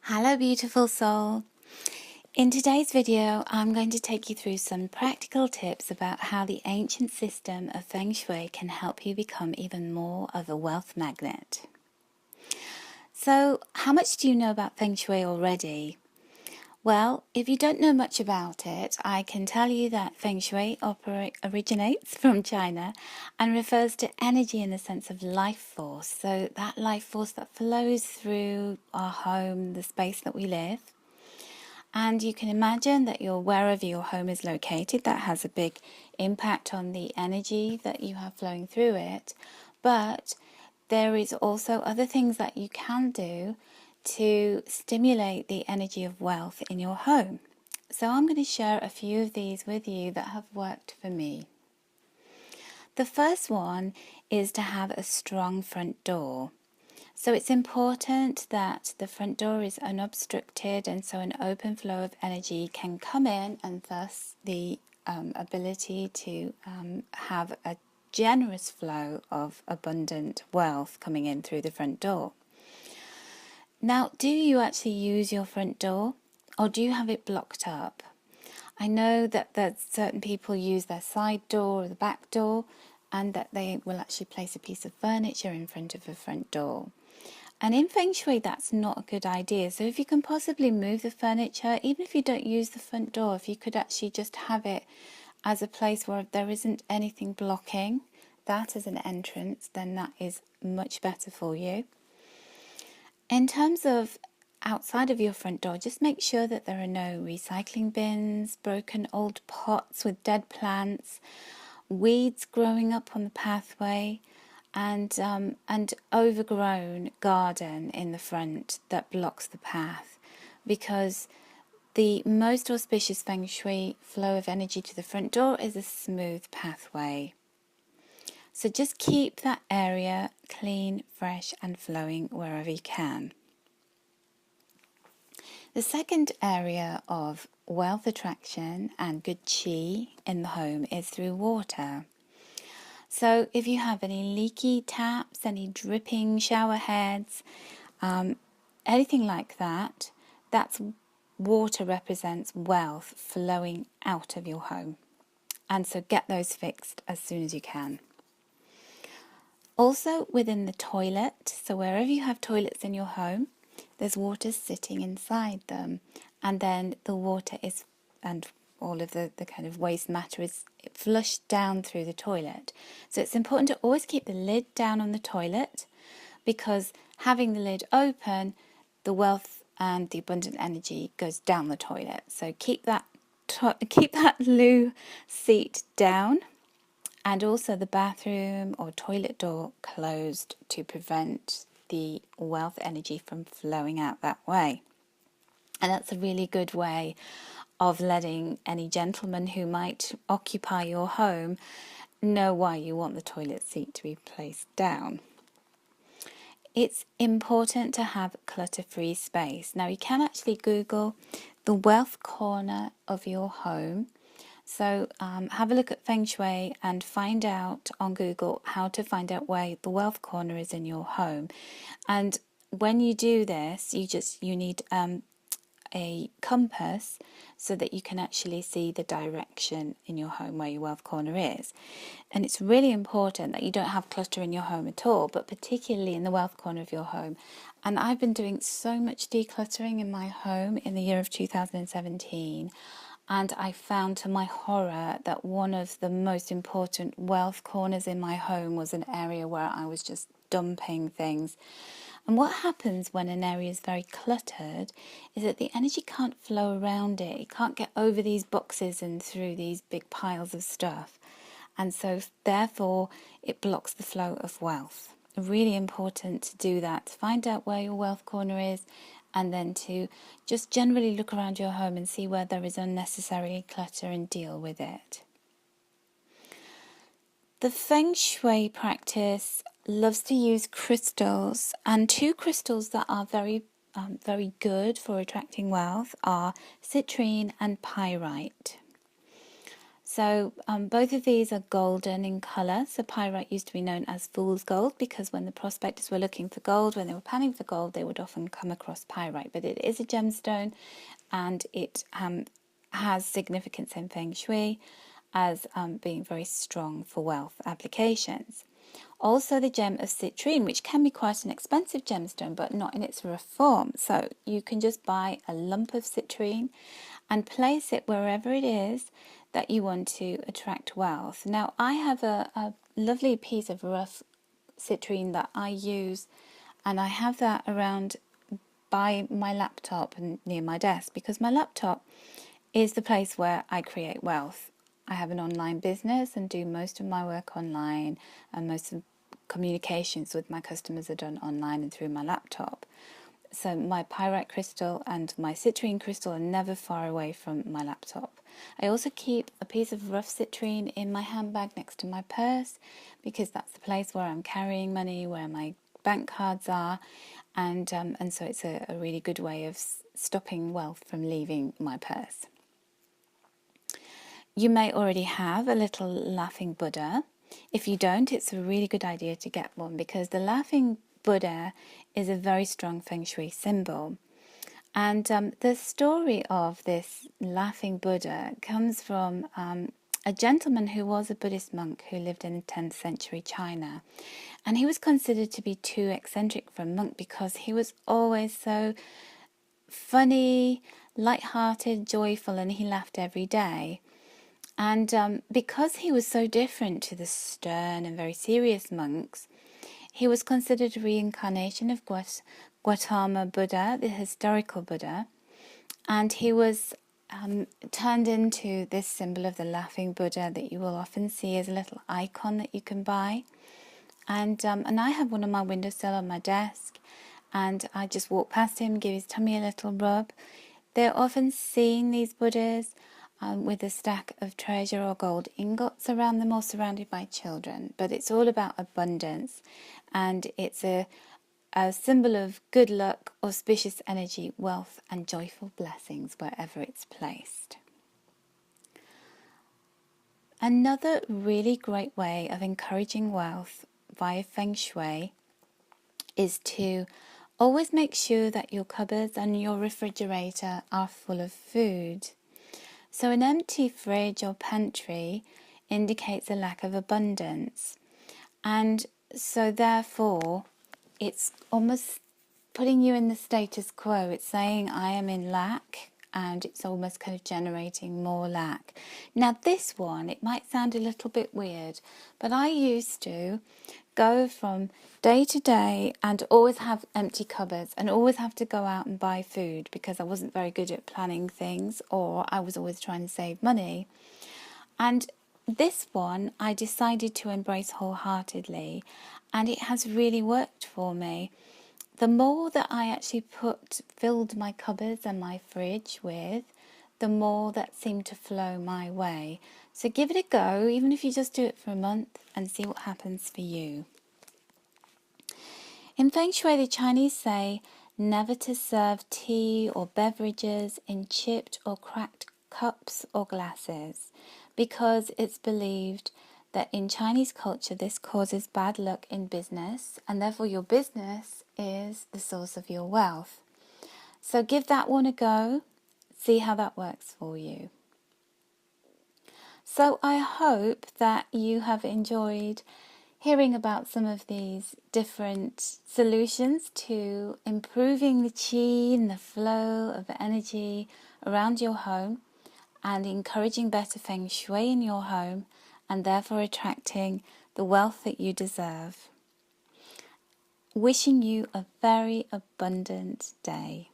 Hello beautiful soul. In today's video I'm going to take you through some practical tips about how the ancient system of Feng Shui can help you become even more of a wealth magnet. So how much do you know about Feng Shui already? Well, if you don't know much about it, I can tell you that Feng Shui originates from China and refers to energy in the sense of life force. So that life force that flows through our home, the space that we live. And you can imagine that wherever your home is located, that has a big impact on the energy that you have flowing through it. But there is also other things that you can do to stimulate the energy of wealth in your home. So I'm going to share a few of these with you that have worked for me. The first one is to have a strong front door. So it's important that the front door is unobstructed, and so an open flow of energy can come in, and thus the ability to have a generous flow of abundant wealth coming in through the front door. Now, do you actually use your front door, or do you have it blocked up? I know that certain people use their side door or the back door, and that they will actually place a piece of furniture in front of a front door. And in Feng Shui, that's not a good idea. So if you can possibly move the furniture, even if you don't use the front door, if you could actually just have it as a place where there isn't anything blocking that as an entrance, then that is much better for you. In terms of outside of your front door, just make sure that there are no recycling bins, broken old pots with dead plants, weeds growing up on the pathway, and overgrown garden in the front that blocks the path, because the most auspicious Feng Shui flow of energy to the front door is a smooth pathway. So just keep that area clean, fresh and flowing wherever you can. The second area of wealth attraction and good qi in the home is through water. So if you have any leaky taps, any dripping shower heads, anything like that, that's water represents wealth flowing out of your home. And so get those fixed as soon as you can. Also within the toilet, so wherever you have toilets in your home, there's water sitting inside them. And then the water is, and all of the kind of waste matter is flushed down through the toilet. So it's important to always keep the lid down on the toilet, because having the lid open, the wealth and the abundant energy goes down the toilet. So keep that loo seat down, and also the bathroom or toilet door closed to prevent the wealth energy from flowing out that way. And that's a really good way of letting any gentleman who might occupy your home know why you want the toilet seat to be placed down. It's important to have clutter-free space. Now you can actually Google the wealth corner of your home. So have a look at Feng Shui and find out on Google how to find out where the wealth corner is in your home. And when you do this, you need a compass so that you can actually see the direction in your home where your wealth corner is. And it's really important that you don't have clutter in your home at all, but particularly in the wealth corner of your home. And I've been doing so much decluttering in my home in the year of 2017. And I found to my horror that one of the most important wealth corners in my home was an area where I was just dumping things. And what happens when an area is very cluttered is that the energy can't flow around it. It can't get over these boxes and through these big piles of stuff. And so therefore it blocks the flow of wealth. Really important to do that, to find out where your wealth corner is, and then to just generally look around your home and see where there is unnecessary clutter and deal with it. The Feng Shui practice loves to use crystals, and two crystals that are very good for attracting wealth are citrine and pyrite. So both of these are golden in colour. So pyrite used to be known as fool's gold because when the prospectors were looking for gold, when they were panning for gold, they would often come across pyrite. But it is a gemstone, and it has significance in Feng Shui as being very strong for wealth applications. Also the gem of citrine, which can be quite an expensive gemstone, but not in its rough form. So you can just buy a lump of citrine and place it wherever it is that you want to attract wealth. Now, I have a lovely piece of rough citrine that I use, and I have that around by my laptop and near my desk because my laptop is the place where I create wealth. I have an online business and do most of my work online, and most of communications with my customers are done online and through my laptop. So my pyrite crystal and my citrine crystal are never far away from my laptop. I also keep a piece of rough citrine in my handbag next to my purse because that's the place where I'm carrying money, where my bank cards are, and so it's a really good way of stopping wealth from leaving my purse. You may already have a little laughing Buddha. If you don't, it's a really good idea to get one because the laughing Buddha is a very strong Feng Shui symbol. And the story of this laughing Buddha comes from a gentleman who was a Buddhist monk who lived in 10th century China. And he was considered to be too eccentric for a monk because he was always so funny, light-hearted, joyful, and he laughed every day. And because he was so different to the stern and very serious monks, he was considered a reincarnation of Gautama Buddha, the historical Buddha, and he was turned into this symbol of the laughing Buddha that you will often see as a little icon that you can buy. And I have one on my windowsill on my desk, and I just walk past him, give his tummy a little rub. They're often seen, these Buddhas, with a stack of treasure or gold ingots around them or surrounded by children. But it's all about abundance, and it's a symbol of good luck, auspicious energy, wealth and joyful blessings wherever it's placed. Another really great way of encouraging wealth via Feng Shui is to always make sure that your cupboards and your refrigerator are full of food. So an empty fridge or pantry indicates a lack of abundance. And so therefore, it's almost putting you in the status quo. It's saying, I am in lack, and it's almost kind of generating more lack. Now this one, it might sound a little bit weird, but I used to go from day to day and always have empty cupboards and always have to go out and buy food because I wasn't very good at planning things, or I was always trying to save money. And this one I decided to embrace wholeheartedly, and it has really worked for me. The more that I actually filled my cupboards and my fridge with, the more that seemed to flow my way. So give it a go, even if you just do it for a month, and see what happens for you. In Feng Shui, the Chinese say never to serve tea or beverages in chipped or cracked cups or glasses, because it's believed that in Chinese culture this causes bad luck in business, and therefore your business is the source of your wealth. So give that one a go, see how that works for you. So I hope that you have enjoyed hearing about some of these different solutions to improving the qi and the flow of energy around your home, and encouraging better Feng Shui in your home, and therefore attracting the wealth that you deserve. Wishing you a very abundant day.